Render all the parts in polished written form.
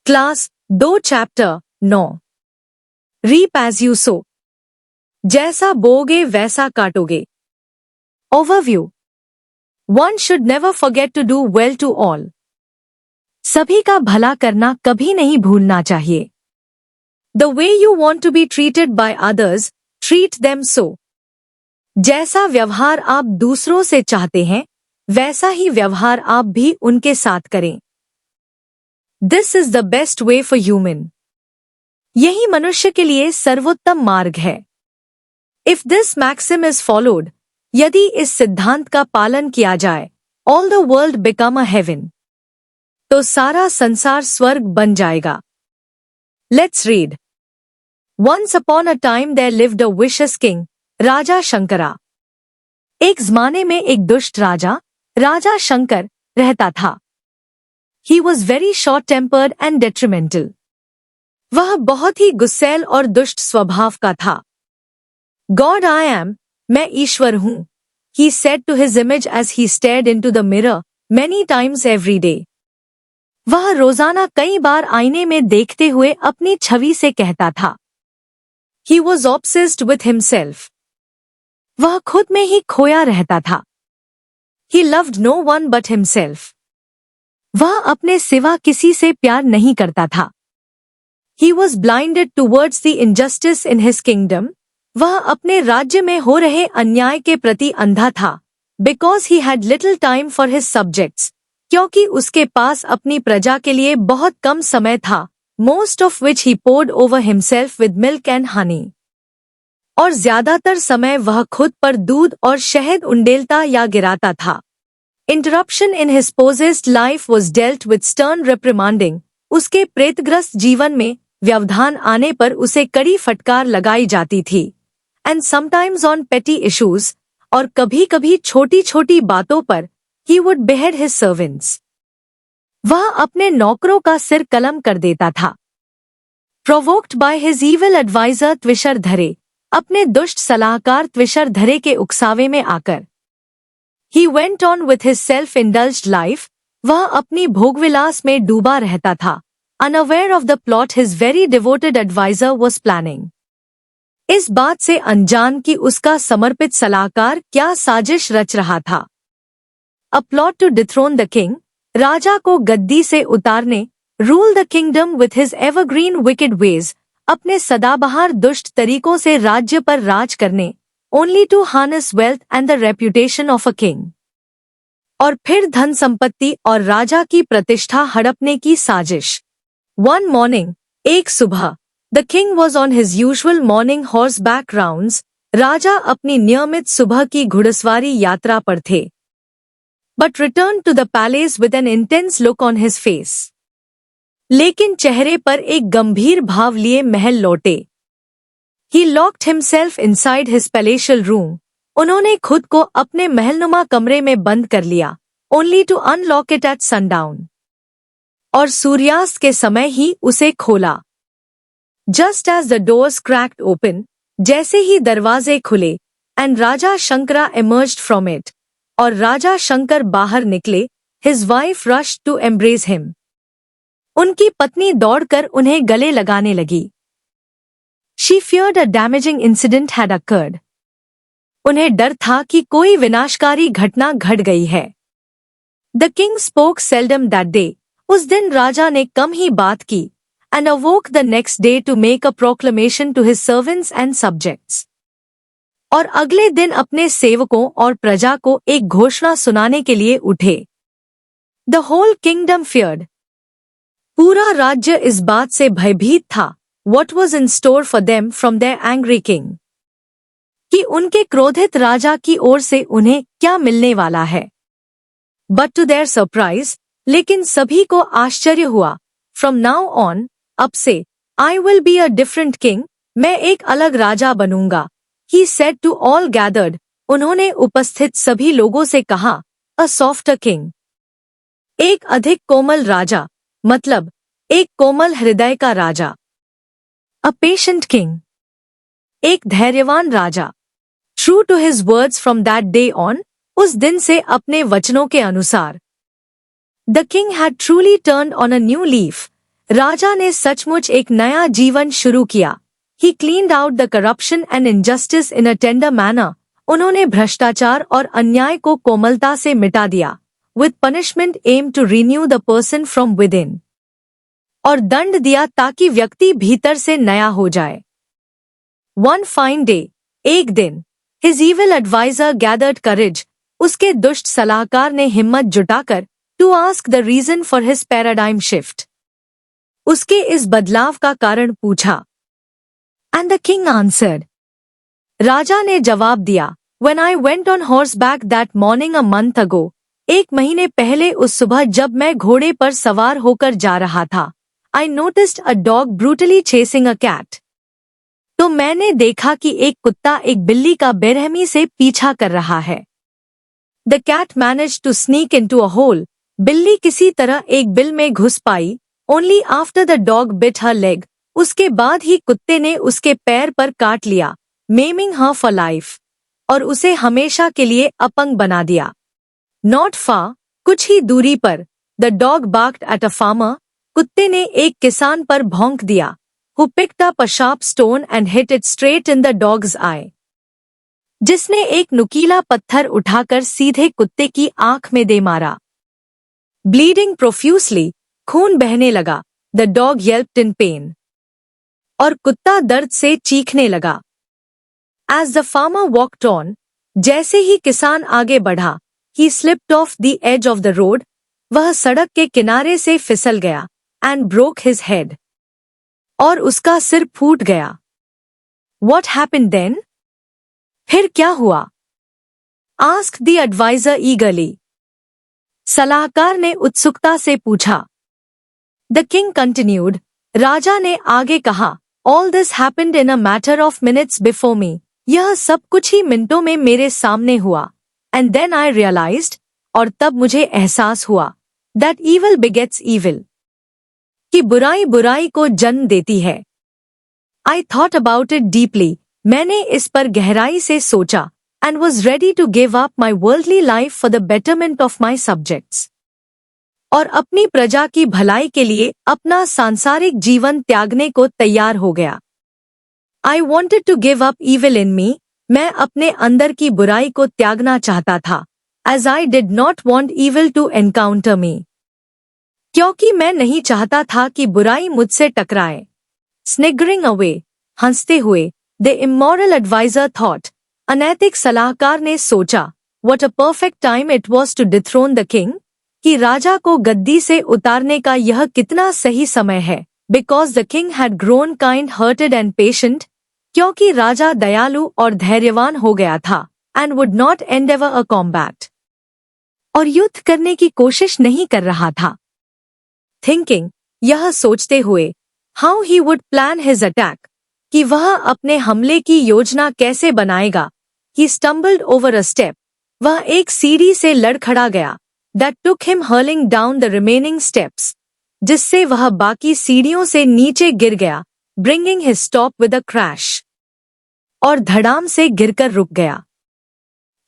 Class 2 chapter 9 reap as you sow, जैसा बोगे वैसा काटोगे। Overview. One should never forget to do well to all. सभी का भला करना कभी नहीं भूलना चाहिए। The way you want to be treated by others, treat them so. जैसा व्यवहार आप दूसरों से चाहते हैं वैसा ही व्यवहार आप भी उनके साथ करें। This is the best way for human. यही मनुष्य के लिए सर्वोत्तम मार्ग है। If this maxim is followed, यदि इस सिद्धांत का पालन किया जाए, all the world become a heaven, तो सारा संसार स्वर्ग बन जाएगा। Let's read. Once upon a time there lived a vicious king, राजा शंकरा। एक जमाने में एक दुष्ट राजा, राजा शंकर, रहता था। He was very short-tempered and detrimental. वह बहुत ही गुस्सैल और दुष्ट स्वभाव का था। God I am, मैं ईश्वर हूँ, he said to his image as he stared into the mirror many times every day. वह रोजाना कई बार आईने में देखते हुए अपनी छवि से कहता था। He was obsessed with himself. वह खुद में ही खोया रहता था। He loved no one but himself. वह अपने सिवा किसी से प्यार नहीं करता था। He was blinded towards the injustice in his kingdom. वह अपने राज्य में हो रहे अन्याय के प्रति अंधा था। Because he had little time for his subjects. क्योंकि उसके पास अपनी प्रजा के लिए बहुत कम समय था। Most of which he poured over himself with milk and honey. और ज्यादातर समय वह खुद पर दूध और शहद उंडेलता या गिराता था। Interruption in his possessed life was dealt with stern reprimanding. उसके प्रेतग्रस्त जीवन में व्यवधान आने पर उसे कड़ी फटकार लगाई जाती थी। And sometimes on petty issues, और कभी-कभी छोटी-छोटी बातों पर he would behead his servants. वह अपने नौकरों का सिर कलम कर देता था। Provoked by his evil advisor त्विशरधरे, अपने दुष्ट सलाहकार त्विशरधरे के उकसावे में आकर He went on with his self-indulged life. वह अपनी भोगविलास में डूबा रहता था। Unaware of the plot his very devoted advisor was planning. इस बात से अनजान कि उसका समर्पित सलाहकार क्या साजिश रच रहा था। A plot to dethrone the king. राजा को गद्दी से उतारने, rule the kingdom with his evergreen wicked ways. अपने सदाबहार दुष्ट तरीकों से राज्य पर राज करने, only to harness wealth and the reputation of a king. और फिर धन संपत्ति और राजा की प्रतिष्ठा हड़पने की साजिश। One morning, एक सुबह, the king was on his usual morning horseback rounds. राजा अपनी नियमित सुबह की घुड़सवारी यात्रा पर थे। But returned to the palace with an intense look on his face. लेकिन चेहरे पर एक गंभीर भाव लिए महल लौटे। He locked himself inside his palatial room. उन्होंने खुद को अपने महलनुमा कमरे में बंद कर लिया, only to unlock it at sundown. और सूर्यास्त के समय ही उसे खोला। Just as the doors cracked open, जैसे ही दरवाजे खुले, and Raja Shankara emerged from it, और राजा शंकर बाहर निकले, his wife rushed to embrace him. उनकी पत्नी दौड़कर उन्हें गले लगाने लगी। She feared a damaging incident had occurred. उन्हें डर था कि कोई विनाशकारी घटना घट गई है। The king spoke seldom that day. उस दिन राजा ने कम ही बात की, and awoke the next day to make a proclamation to his servants and subjects. और अगले दिन अपने सेवकों और प्रजा को एक घोषणा सुनाने के लिए उठे। The whole kingdom feared. पूरा राज्य इस बात से भयभीत था, what was in store for them from their angry king. कि उनके क्रोधित राजा की ओर से उन्हें क्या मिलने वाला है। But to their surprise, लेकिन सभी को आश्चर्य हुआ, from now on, अब से, I will be a different king, मैं एक अलग राजा बनूंगा, he said to all gathered, उन्होंने उपस्थित सभी लोगों से कहा, a softer king. एक अधिक कोमल राजा, मतलब, एक कोमल हृदय का राजा। A patient king. एक धैर्यवान राजा। True to his words from that day on, उस दिन से अपने वचनों के अनुसार। The king had truly turned on a new leaf, राजा ने सचमुच एक नया जीवन शुरू किया। He cleaned out the corruption and injustice in a tender manner. उन्होंने भ्रष्टाचार और अन्याय को कोमलता से मिटा दिया। With punishment aimed to renew the person from within. और दंड दिया ताकि व्यक्ति भीतर से नया हो जाए। One fine day, एक दिन, his evil advisor gathered courage. उसके दुष्ट सलाहकार ने हिम्मत जुटाकर to ask the reason for his paradigm shift. उसके इस बदलाव का कारण पूछा। And the king answered. राजा ने जवाब दिया, When I went on horseback that morning a month ago, एक महीने पहले उस सुबह जब मैं घोड़े पर सवार होकर जा रहा था, I noticed a dog brutally chasing a cat. तो मैंने देखा कि एक कुत्ता एक बिल्ली का बेरहमी से पीछा कर रहा है। The cat managed to sneak into a hole. बिल्ली किसी तरह एक बिल में घुस पाई। Only after the dog bit her leg. उसके बाद ही कुत्ते ने उसके पैर पर काट लिया, maiming her for life. और उसे हमेशा के लिए अपंग बना दिया। Not far, कुछ ही दूरी पर, the dog barked at a farmer. कुत्ते ने एक किसान पर भौंक दिया, who picked up a sharp stone and hit it straight in the dog's eye. जिसने एक नुकीला पत्थर उठाकर सीधे कुत्ते की आंख में दे मारा। Bleeding profusely, खून बहने लगा, the dog yelped in pain. और कुत्ता दर्द से चीखने लगा। As the farmer walked on, जैसे ही किसान आगे बढ़ा, he slipped off the edge of the road. वह सड़क के किनारे से फिसल गया, and broke his head. और उसका सिर फूट गया। What happened then? फिर क्या हुआ? Asked the advisor eagerly. सलाहकार ने उत्सुकता से पूछा। The king continued. राजा ने आगे कहा, All this happened in a matter of minutes before me. यह सब कुछ ही मिनटों में मेरे सामने हुआ। And then I realized, और तब मुझे एहसास हुआ, that evil begets evil. कि बुराई बुराई को जन्म देती है। I thought about it deeply. मैंने इस पर गहराई से सोचा, and was ready to give up my worldly life for the betterment of my subjects. और अपनी प्रजा की भलाई के लिए अपना सांसारिक जीवन त्यागने को तैयार हो गया। I wanted to give up evil in me. मैं अपने अंदर की बुराई को त्यागना चाहता था, as I did not want evil to encounter me. क्योंकि मैं नहीं चाहता था कि बुराई मुझसे टकराए। Sniggering away, हंसते हुए, the immoral advisor thought. अनैतिक सलाहकार ने सोचा, what a perfect time it was to dethrone the king. कि राजा को गद्दी से उतारने का यह कितना सही समय है, because the king had grown kind-hearted and patient. क्योंकि राजा दयालु और धैर्यवान हो गया था, and would not endeavor a combat. और युद्ध करने की कोशिश नहीं कर रहा था। Thinking, यह सोचते हुए, how he would plan his attack, कि वह अपने हमले की योजना कैसे बनाएगा, he stumbled over a step. वह एक सीढ़ी से लड़खड़ा गया, that took him hurling down the remaining steps. जिससे वह बाकी सीढ़ियों से नीचे गिर गया, bringing his stop with a crash. और धड़ाम से गिरकर रुक गया।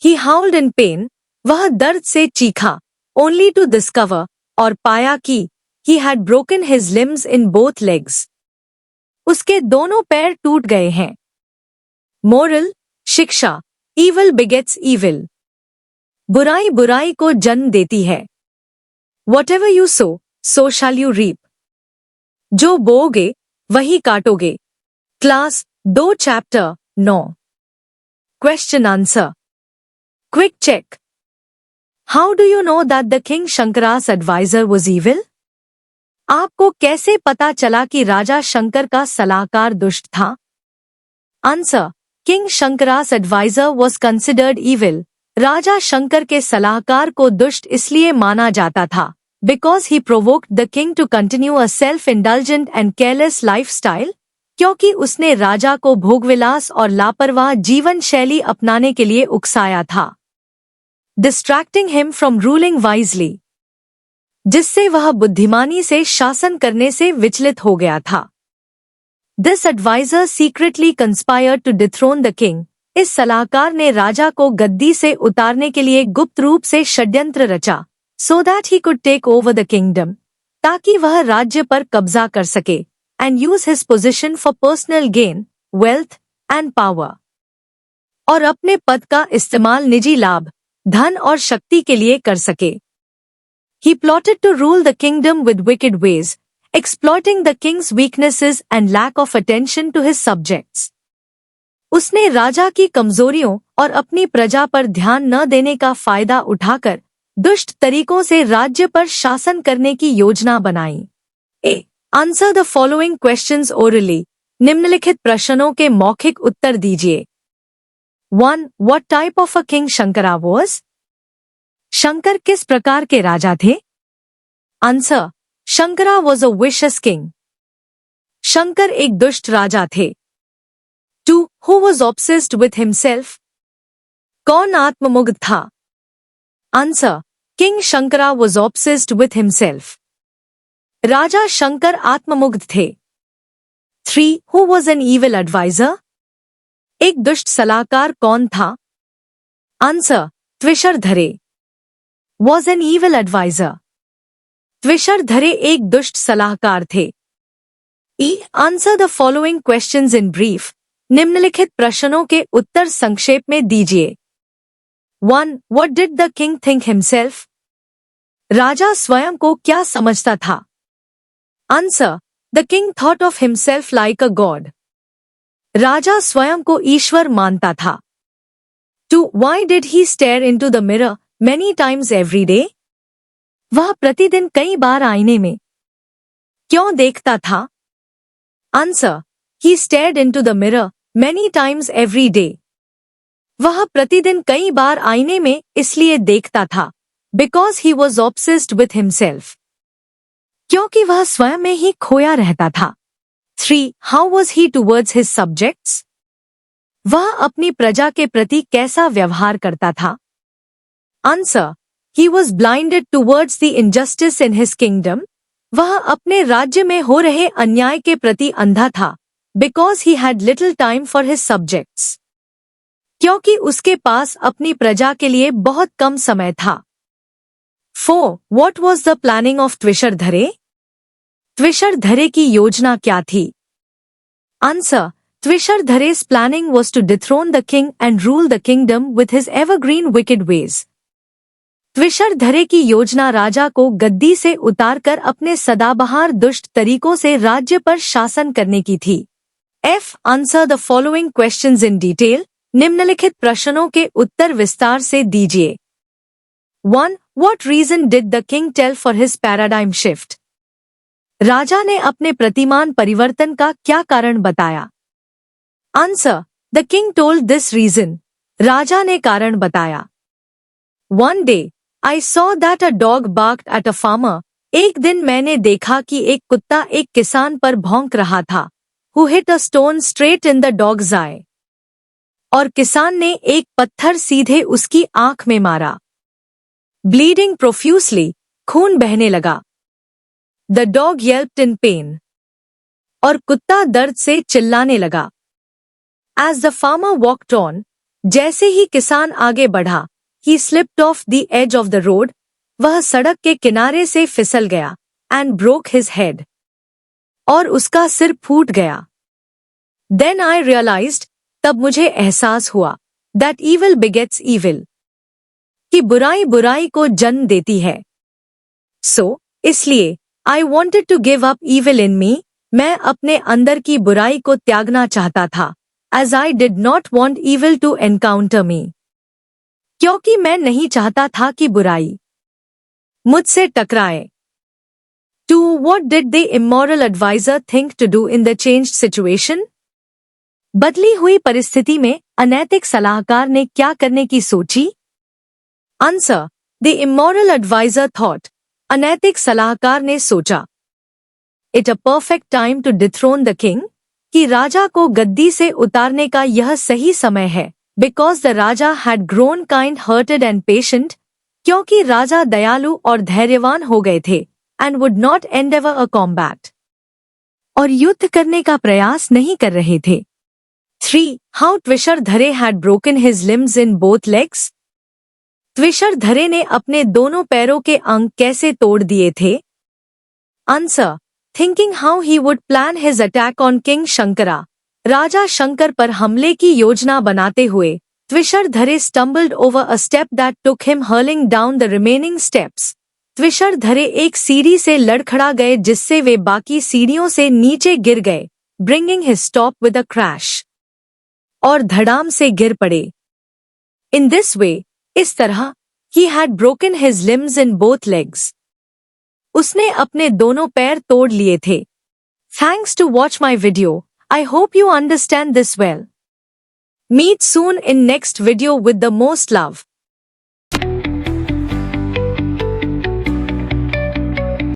He howled in pain. वह दर्द से चीखा, only to discover, और पाया कि he had broken his limbs in both legs. उसके दोनों पैर टूट गए हैं। Moral, शिक्षा, evil begets evil. बुराई बुराई को जन्म देती है। Whatever you sow, so shall you reap. जो बोओगे, वही काटोगे। Class 2 chapter 9। Question answer. Quick check. How do you know that the king Shankara's advisor was evil? आपको कैसे पता चला कि राजा शंकर का सलाहकार दुष्ट था? Answer, king Shankara's advisor was considered evil. राजा शंकर के सलाहकार को दुष्ट इसलिए माना जाता था, because he provoked the king to continue a self indulgent and careless lifestyle, क्योंकि उसने राजा को भोगविलास और लापरवाह जीवन शैली अपनाने के लिए उकसाया था। Distracting him from ruling wisely, जिससे वह बुद्धिमानी से शासन करने से विचलित हो गया था। This advisor secretly conspired to dethrone the king. इस सलाहकार ने राजा को गद्दी से उतारने के लिए गुप्त रूप से षड्यंत्र रचा, so that he could take over the kingdom, ताकि वह राज्य पर कब्जा कर सके and use his position for personal gain, wealth and power. और अपने पद का इस्तेमाल निजी लाभ, धन और शक्ति के लिए कर सके. He plotted to rule the kingdom with wicked ways, exploiting the king's weaknesses and lack of attention to his subjects. उसने राजा की कमजोरियों और अपनी प्रजा पर ध्यान न देने का फायदा उठाकर दुष्ट तरीकों से राज्य पर शासन करने की योजना बनाई. A. Answer the following questions orally. निम्नलिखित प्रश्नों के मौखिक उत्तर दीजिए. 1. What type of a king Shankara was? Shankar किस प्रकार के राजा थे? Answer. Shankara was a vicious king. Shankar एक दुष्ट राजा थे. 2. Who was obsessed with himself? कौन आत्ममुग्ध था? Answer. King Shankara was obsessed with himself. राजा शंकर आत्ममुग्ध थे. 3. Who was an evil advisor? एक दुष्ट सलाहकार कौन था? आंसर. त्विशरधरे was an evil advisor. त्विशरधरे एक दुष्ट सलाहकार थे. E. Answer the following questions in brief. निम्नलिखित प्रश्नों के उत्तर संक्षेप में दीजिए. 1. What did the king think himself? राजा स्वयं को क्या समझता था? Answer. The king thought of himself like a god. राजा स्वयं को ईश्वर मानता था. 2. Why did he stare into the mirror many times every day? वह प्रतिदिन कई बार आईने में क्यों देखता था? Answer. He stared into the mirror many times every day. वह प्रतिदिन कई बार आईने में इसलिए देखता था because he was obsessed with himself. क्योंकि वह स्वयं में ही खोया रहता था. 3. How was he towards his subjects? वह अपनी प्रजा के प्रति कैसा व्यवहार करता था? Answer. He was blinded towards the injustice in his kingdom. वह अपने राज्य में हो रहे अन्याय के प्रति अंधा था because he had little time for his subjects. क्योंकि उसके पास अपनी प्रजा के लिए बहुत कम समय था. 4. What was the planning of त्विशरधरे? त्विशरधरे की योजना क्या थी? Answer. त्विशरधरे's planning was to dethrone the king and rule the kingdom with his evergreen wicked ways. त्विशरधरे की योजना राजा को गद्दी से उतारकर अपने सदाबहार दुष्ट तरीकों से राज्य पर शासन करने की थी. F. Answer the following questions in detail. निम्नलिखित प्रश्नों के उत्तर विस्तार से दीजिए. 1. What reason did the king tell for his paradigm shift? राजा ने अपने प्रतिमान परिवर्तन का क्या कारण बताया? Answer. The king told this reason. राजा ने कारण बताया. 1 day, I saw that a dog barked at a farmer. एक दिन मैंने देखा कि एक कुत्ता एक किसान पर भौंक रहा था. Who hit a stone straight in the dog's eye. और किसान ने एक पत्थर सीधे उसकी आंख में मारा. Bleeding profusely, खून बहने लगा. The dog yelped in pain. और कुत्ता दर्द से चिल्लाने लगा. As the farmer walked on, जैसे ही किसान आगे बढ़ा, he slipped off the edge of the road. वह सड़क के किनारे से फिसल गया and broke his head. और उसका सिर फूट गया. Then I realized, तब मुझे एहसास हुआ, that evil begets evil. कि बुराई बुराई को जन्म देती है. So, इसलिए, I wanted to give up evil in me. मैं अपने अंदर की बुराई को त्यागना चाहता था. As I did not want evil to encounter me. क्योंकि मैं नहीं चाहता था कि बुराई मुझसे टकराए. 2. What did the immoral advisor think to do in the changed situation? बदली हुई परिस्थिति में अनैतिक सलाहकार ने क्या करने की सोची? Answer. The immoral advisor thought. अनैतिक सलाहकार ने सोचा. It a perfect time to dethrone the king? कि राजा को गद्दी से उतारने का यह सही समय है. Because the Raja had grown kind-hearted and patient, क्योंकि राजा दयालु और धैर्यवान हो गए थे, and would not endeavor a combat, और युद्ध करने का प्रयास नहीं कर रहे थे. 3. How त्विशरधरे had broken his limbs in both legs? त्विशरधरे ने अपने दोनों पैरों के अंग कैसे तोड़ दिए थे? Answer. Thinking how he would plan his attack on King Shankara. राजा शंकर पर हमले की योजना बनाते हुए त्विशरधरे stumbled over a step that took him hurling down the remaining steps. त्विशरधरे एक सीढ़ी से लड़खड़ा गए जिससे वे बाकी सीढ़ियों से नीचे गिर गए, bringing his stop with a crash. और धड़ाम से गिर पड़े. In this way, इस तरह, he had broken his limbs in both legs. उसने अपने दोनों पैर तोड़ लिए थे. Thanks to watch my video. I hope you understand this well. Meet soon in next video with the most love.